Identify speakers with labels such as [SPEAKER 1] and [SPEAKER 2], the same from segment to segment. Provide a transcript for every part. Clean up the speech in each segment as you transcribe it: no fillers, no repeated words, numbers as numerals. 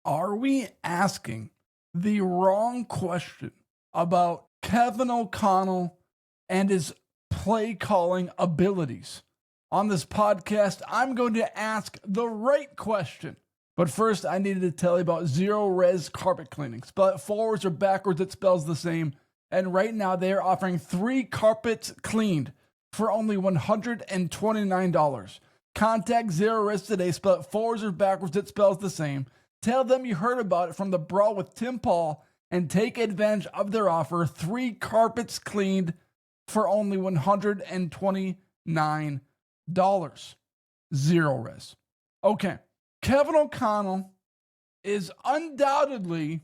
[SPEAKER 1] Are we asking the wrong question about Kevin O'Connell and his play calling abilities? On this podcast, I'm going to ask the right question. But first, I needed to tell you about Zerorez carpet cleaning. Spell it forwards or backwards, it spells the same. And right now, they are offering 3 carpets cleaned for only $129. Contact Zerorez today. Spell it forwards or backwards, it spells the same. Tell them you heard about it from the Brawl with Tim Paul and take advantage of their offer. 3 carpets cleaned for only $129. Zerorez. Okay. Kevin O'Connell is undoubtedly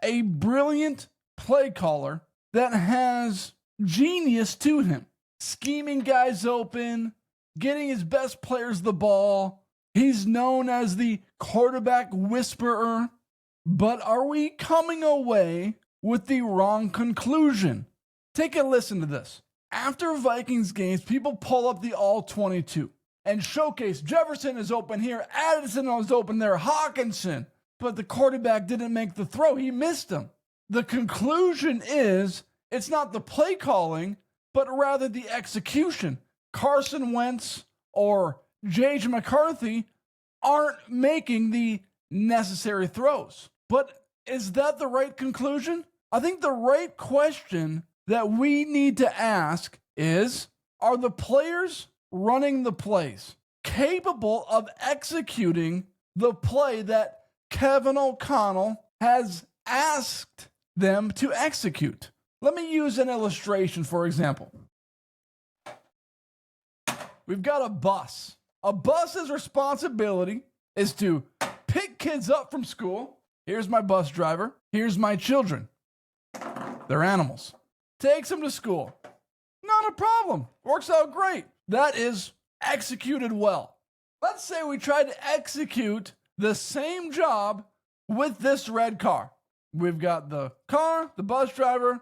[SPEAKER 1] a brilliant play caller that has genius to him. Scheming guys open, getting his best players the ball. He's known as the quarterback whisperer. But are we coming away with the wrong conclusion? Take a listen to this. After Vikings games, people pull up the all-22 and showcase Jefferson is open here, Addison is open there, Hawkinson. But the quarterback didn't make the throw. He missed him. The conclusion is it's not the play calling, but rather the execution. Carson Wentz or J.J. McCarthy aren't making the necessary throws. But is that the right conclusion? I think the right question that we need to ask is, are the players running the plays capable of executing the play that Kevin O'Connell has asked them to execute? Let me use an illustration, for example. We've got a bus. A bus's responsibility is to pick kids up from school. Here's my bus driver. Here's my children. They're animals. Takes them to school. Not a problem. Works out great. That is executed well. Let's say we tried to execute the same job with this red car. We've got the car, the bus driver.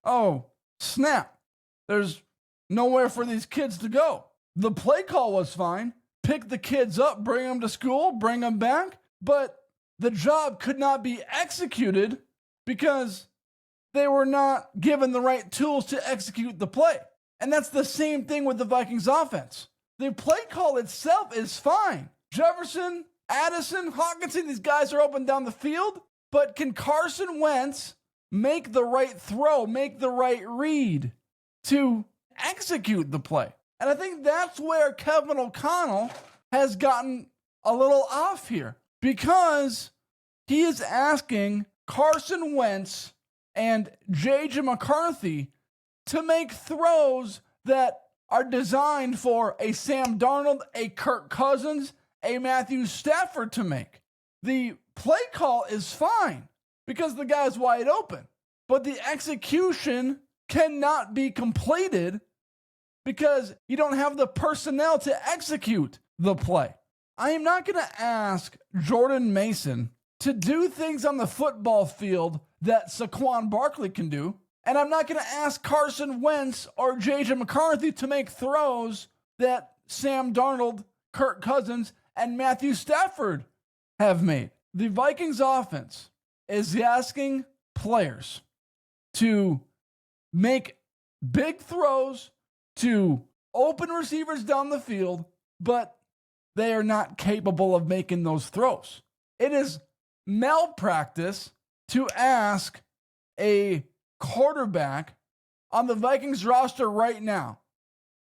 [SPEAKER 1] Oh, snap. There's nowhere for these kids to go. The play call was fine. Pick the kids up, bring them to school, bring them back. But the job could not be executed because they were not given the right tools to execute the play. And that's the same thing with the Vikings offense. The play call itself is fine. Jefferson, Addison, Hawkinson, these guys are open down the field. But can Carson Wentz make the right throw, make the right read to execute the play? And I think that's where Kevin O'Connell has gotten a little off here, because he is asking Carson Wentz and J.J. McCarthy to make throws that are designed for a Sam Darnold, a Kirk Cousins, a Matthew Stafford to make. The play call is fine because the guy's wide open, but the execution cannot be completed because you don't have the personnel to execute the play. I am not going to ask Jordan Mason to do things on the football field that Saquon Barkley can do, and I'm not going to ask Carson Wentz or J.J. McCarthy to make throws that Sam Darnold, Kirk Cousins, and Matthew Stafford have made. The Vikings offense is asking players to make big throws to open receivers down the field, but they are not capable of making those throws. It is malpractice to ask a quarterback on the Vikings roster right now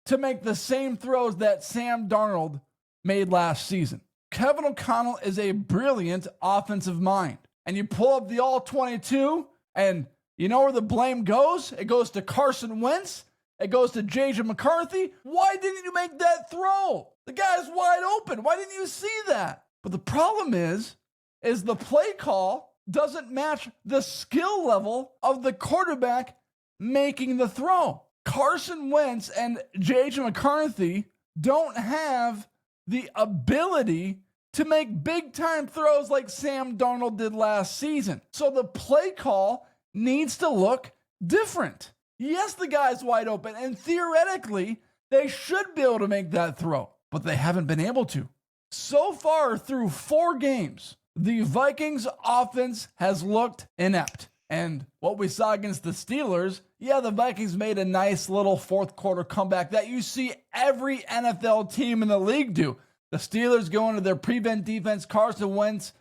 [SPEAKER 1] to make the same throws that Sam Darnold made last season. Kevin O'Connell is a brilliant offensive mind. And you pull up the all-22, and you know where the blame goes? It goes to Carson Wentz. It goes to J.J. McCarthy. Why didn't you make that throw? The guy's wide open. Why didn't you see that? But the problem is the play call doesn't match the skill level of the quarterback making the throw. Carson Wentz and J.J. McCarthy don't have the ability to make big-time throws like Sam Darnold did last season. So the play call needs to look different. Yes, the guy's wide open, and theoretically, they should be able to make that throw, but they haven't been able to. So far, through 4 games, The Vikings offense has looked inept. And what we saw against the Steelers, yeah, the Vikings made a nice little fourth quarter comeback that you see every NFL team in the league do. The Steelers go into their prevent defense. Carson Wentz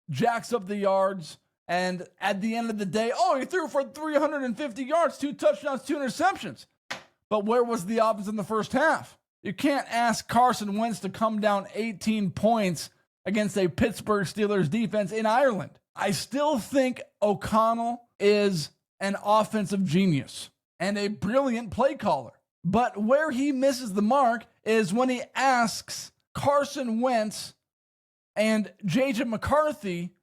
[SPEAKER 1] jacks up the yards. And at the end of the day, he threw for 350 yards, 2 touchdowns, 2 interceptions. But where was the offense in the first half? You can't ask Carson Wentz to come down 18 points against a Pittsburgh Steelers defense in Ireland. I still think O'Connell is an offensive genius and a brilliant play caller. But where he misses the mark is when he asks Carson Wentz and J.J. McCarthy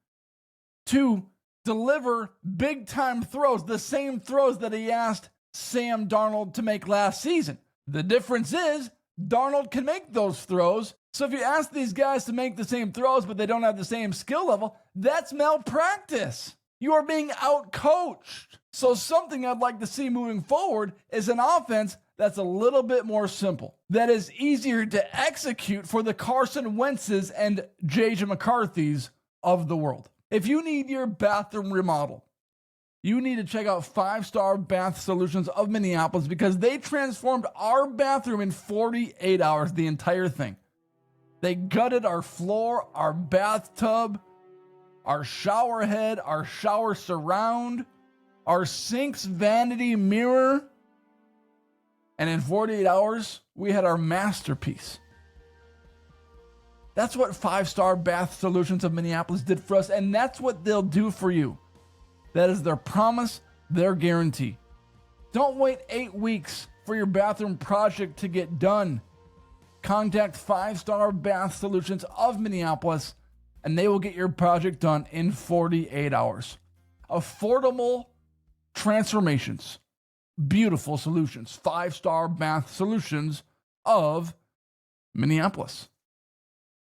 [SPEAKER 1] to deliver big-time throws, the same throws that he asked Sam Darnold to make last season. The difference is Darnold can make those throws. So if you ask these guys to make the same throws, but they don't have the same skill level, that's malpractice. You are being out-coached. So something I'd like to see moving forward is an offense that's a little bit more simple, that is easier to execute for the Carson Wentzes and J.J. McCarthys of the world. If you need your bathroom remodeled, you need to check out 5 Star Bath Solutions of Minneapolis because they transformed our bathroom in 48 hours, the entire thing. They gutted our floor, our bathtub, our shower head, our shower surround, our sink's vanity mirror. And in 48 hours, we had our masterpiece. That's what 5 Star Bath Solutions of Minneapolis did for us, and that's what they'll do for you. That is their promise, their guarantee. Don't wait 8 weeks for your bathroom project to get done. Contact 5 Star Bath Solutions of Minneapolis, and they will get your project done in 48 hours. Affordable transformations. Beautiful solutions. 5 Star Bath Solutions of Minneapolis.